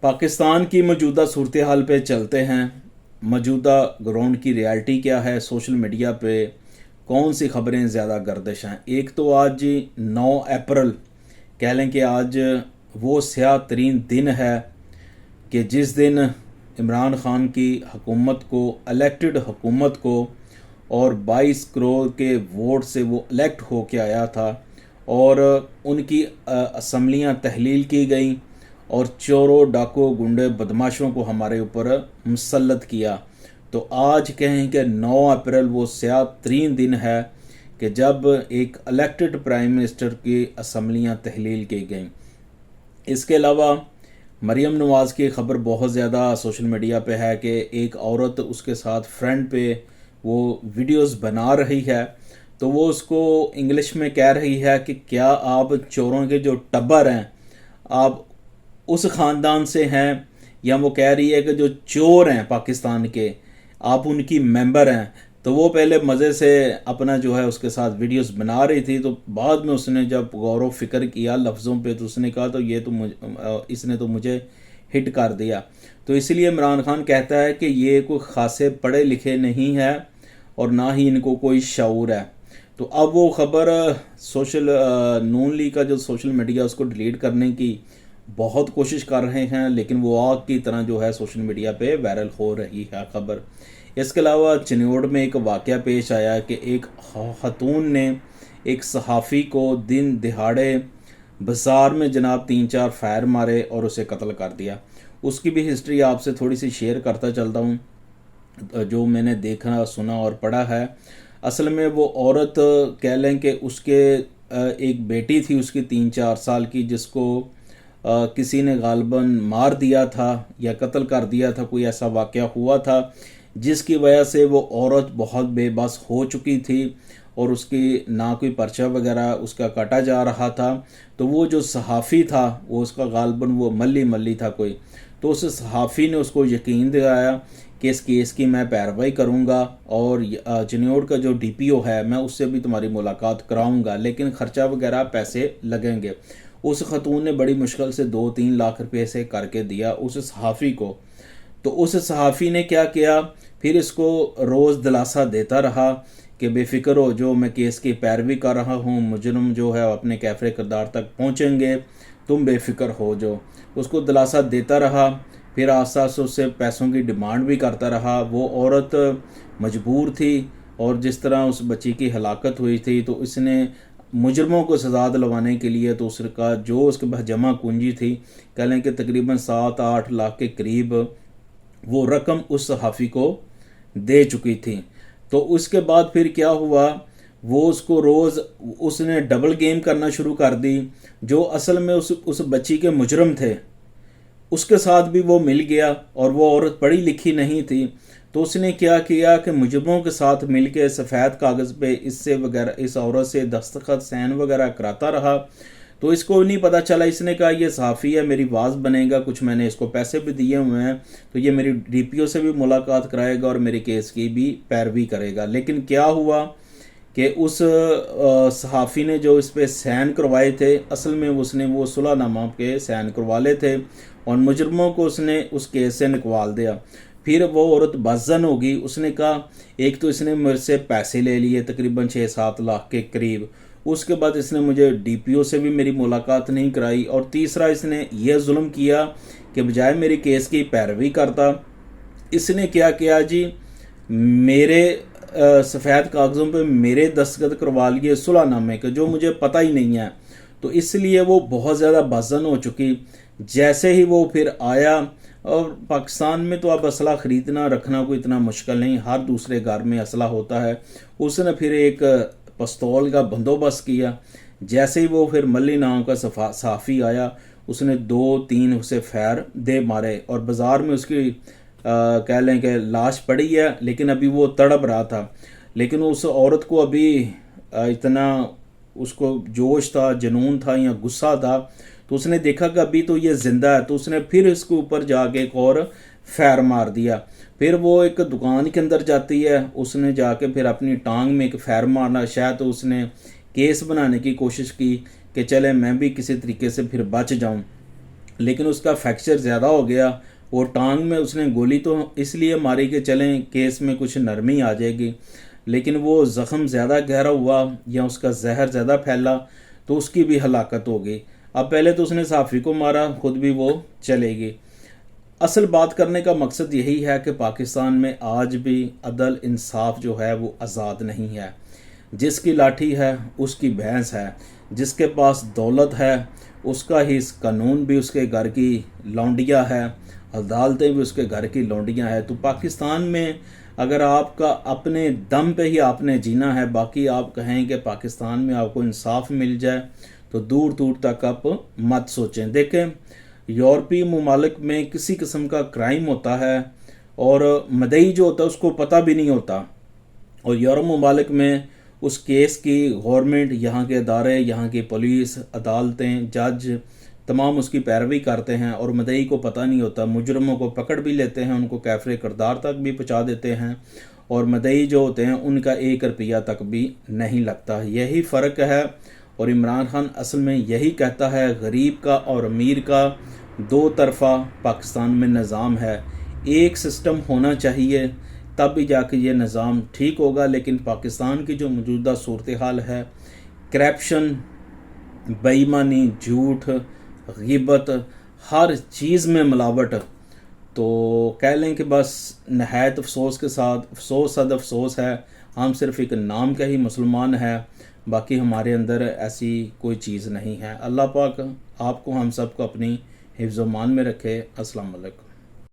पाकिस्तान की मौजूदा सूरत हाल पे चलते हैं। मौजूदा ग्राउंड की रियलिटी क्या है, सोशल मीडिया पे कौन सी खबरें ज़्यादा गर्दिश हैं। एक तो आज 9 अप्रैल कह लें कि आज वो स्याह तरीन दिन है कि जिस दिन इमरान ख़ान की हुकूमत को, इलेक्टेड हुकूमत को, और 22 करोड़ के वोट से वो इलेक्ट हो के आया था और उनकी असम्बलियाँ तहलील की गई और चोरों, डाकुओं, गुंडे, बदमाशों को हमारे ऊपर मुसल्लत किया। तो आज कहें कि 9 अप्रैल वो स्याह तरीन दिन है कि जब एक इलेक्टेड प्राइम मिनिस्टर की असम्बलियाँ तहलील की गई। इसके अलावा मरीम नवाज़ की खबर बहुत ज़्यादा सोशल मीडिया पे है कि एक औरत उसके साथ फ्रेंड पे वो वीडियोस बना रही है, तो वो उसको इंग्लिश में कह रही है कि क्या आप चोरों के जो टब्बर हैं आप उस ख़ानदान से हैं, या वो कह रही है कि जो चोर हैं पाकिस्तान के आप उनकी मेंबर हैं। तो वो पहले मज़े से अपना जो है उसके साथ वीडियोस बना रही थी, तो बाद में उसने जब गौर व फिक्र किया लफ्ज़ों पे तो उसने कहा तो ये तो इसने तो मुझे हिट कर दिया। तो इसलिए इमरान खान कहता है कि ये कोई ख़ासे पढ़े लिखे नहीं है और ना ही इनको कोई शऊर है। तो अब वो खबर सोशल नून लीग का जो सोशल मीडिया उसको डिलीट करने की बहुत कोशिश कर रहे हैं, लेकिन वो आग की तरह जो है सोशल मीडिया पे वायरल हो रही है खबर। इसके अलावा चिन्योड़ में एक वाक़या पेश आया कि एक खातून ने एक सहाफ़ी को दिन दिहाड़े बाज़ार में जनाब 3-4 फायर मारे और उसे कत्ल कर दिया। उसकी भी हिस्ट्री आपसे थोड़ी सी शेयर करता चलता हूँ, जो मैंने देखा, सुना और पढ़ा है। असल में वो औरत कह लें कि उसके एक बेटी थी उसकी 3-4 साल की, जिसको किसी ने गालबन मार दिया था या कत्ल कर दिया था, कोई ऐसा वाक़या हुआ था जिसकी वजह से वो औरत बहुत बेबस हो चुकी थी और उसकी ना कोई पर्चा वगैरह उसका काटा जा रहा था। तो वो जो सहाफ़ी था वो उसका गालबन वो मल्ली था कोई, तो उस सहाफ़ी ने उसको यकीन दिलाया कि इस केस की मैं पैरवाई करूंगा और चिन्योड़ का जो डीपीओ है मैं उससे भी तुम्हारी मुलाकात कराऊंगा, लेकिन ख़र्चा वगैरह पैसे लगेंगे। उस खतून ने बड़ी मुश्किल से 2-3 लाख रुपये से करके दिया उस सहाफ़ी को। तो उस सहाफ़ी ने क्या किया, फिर इसको रोज़ दिलासा देता रहा कि बेफ़िक्र हो, जो मैं केस की पैरवी कर रहा हूँ, मुजरम जो है अपने कैफ़े किरदार तक पहुँचेंगे, तुम बेफ़िक्र हो जो। उसको दिलासा देता रहा, फिर आस्ता आस्ता उससे पैसों की डिमांड भी करता रहा। वो औरत मजबूर थी और जिस तरह उस बच्ची की हलाकत हुई थी तो इसने मुजरमों को सज़ा दिलवाने के लिए तो उसका जो उसके पास जमा पूंजी थी, कह लें कि तकरीबन 7-8 लाख के करीब वो रकम उस सहाफ़ी को दे चुकी थी। तो उसके बाद फिर क्या हुआ, वो उसको रोज़ उसने डबल गेम करना शुरू कर दी। जो असल में उस बच्ची के मुजरम थे उसके साथ भी वो मिल गया और वो औरत पढ़ी लिखी नहीं थी, तो उसने क्या किया कि मुजरमों के साथ मिल के सफ़ेद कागज़ पे इससे वगैरह इस औरत से दस्तखत सैन वगैरह कराता रहा। तो इसको नहीं पता चला, इसने कहा ये सहाफ़ी है, मेरी वाज़ बनेगा, कुछ मैंने इसको पैसे भी दिए हुए हैं, तो ये मेरी डीपीओ से भी मुलाकात कराएगा और मेरे केस की भी पैरवी करेगा। लेकिन क्या हुआ कि उस सहाफ़ी ने जो इस पर सैन करवाए थे, असल में उसने वो सुलहनामा के सैन करवा ले थे और मुजरमों को उसने उस केस से निकवाल दिया। फिर वो औरत बज़न होगी, उसने कहा एक तो इसने मेरे से पैसे ले लिए तकरीबन 6-7 लाख के करीब, उसके बाद इसने मुझे डीपीओ से भी मेरी मुलाकात नहीं कराई, और तीसरा इसने ये जुल्म किया कि बजाय मेरे केस की पैरवी करता इसने क्या किया जी, मेरे सफ़ेद कागज़ों पे मेरे दस्तखत करवा लिए सुलहनामे के, जो मुझे पता ही नहीं है। तो इसलिए वो बहुत ज़्यादा बज़न हो चुकी। जैसे ही वो फिर आया, और पाकिस्तान में तो अब असला ख़रीदना रखना कोई इतना मुश्किल नहीं, हर दूसरे घर में असला होता है। उसने फिर एक पिस्तौल का बंदोबस्त किया। जैसे ही वो फिर मल्ली नाम का सहाफ़ी आया, उसने 2-3 उसे फैर दे मारे और बाज़ार में उसकी कह लें कि लाश पड़ी है, लेकिन अभी वो तड़प रहा था। लेकिन उस औरत को अभी इतना उसको जोश था, जुनून था या गुस्सा था, तो उसने देखा कि अभी तो ये ज़िंदा है, तो उसने फिर इसके ऊपर जाके एक और फैर मार दिया। फिर वो एक दुकान के अंदर जाती है, उसने जाके फिर अपनी टांग में एक फैर मारना, शायद तो उसने केस बनाने की कोशिश की कि चले मैं भी किसी तरीके से फिर बच जाऊं। لیکن اس کا فریکچر زیادہ ہو گیا. وہ ٹانگ میں اس نے گولی تو اس لیے ماری کہ چلیں کیس میں کچھ نرمی آ جائے گی، لیکن وہ زخم زیادہ گہرا ہوا یا اس کا زہر زیادہ پھیلا تو اس کی بھی ہلاکت ہو گئی. اب پہلے تو اس نے صحافی کو مارا، خود بھی وہ چلے گی. اصل بات کرنے کا مقصد یہی ہے کہ پاکستان میں آج بھی عدل انصاف جو ہے وہ آزاد نہیں ہے. جس کی لاٹھی ہے اس کی بھینس ہے، جس کے پاس دولت ہے اس کا ہی قانون بھی اس کے گھر کی لونڈیاں ہے، عدالتیں بھی اس کے گھر کی لونڈیاں ہیں. تو پاکستان میں اگر آپ کا اپنے دم پہ ہی آپ نے جینا ہے، باقی آپ کہیں کہ پاکستان میں آپ کو انصاف مل جائے تو دور دور تک آپ مت سوچیں. دیکھیں یورپی ممالک میں کسی قسم کا کرائم ہوتا ہے اور مدعی جو ہوتا ہے اس کو پتہ بھی نہیں ہوتا، اور یورپ ممالک میں اس کیس کی گورنمنٹ، یہاں کے ادارے، یہاں کی پولیس، عدالتیں، جج تمام اس کی پیروی کرتے ہیں اور مدعی کو پتہ نہیں ہوتا. مجرموں کو پکڑ بھی لیتے ہیں، ان کو کیفر کردار تک بھی پہنچا دیتے ہیں، اور مدعی جو ہوتے ہیں ان کا 1 روپیہ تک بھی نہیں لگتا. یہی فرق ہے. اور عمران خان اصل میں یہی کہتا ہے غریب کا اور امیر کا دو طرفہ پاکستان میں نظام ہے. ایک سسٹم ہونا چاہیے تب بھی جا کے یہ نظام ٹھیک ہوگا. لیکن پاکستان کی جو موجودہ صورتحال ہے، کرپشن، بے ایمانی، جھوٹ، غیبت، ہر چیز میں ملاوٹ، تو کہہ لیں کہ بس نہایت افسوس کے ساتھ صد افسوس ہے ہم صرف ایک نام کا ہی مسلمان ہے، باقی ہمارے اندر ایسی کوئی چیز نہیں ہے. اللہ پاک آپ کو ہم سب کو اپنی حفظ و امان میں رکھے. السلام علیکم.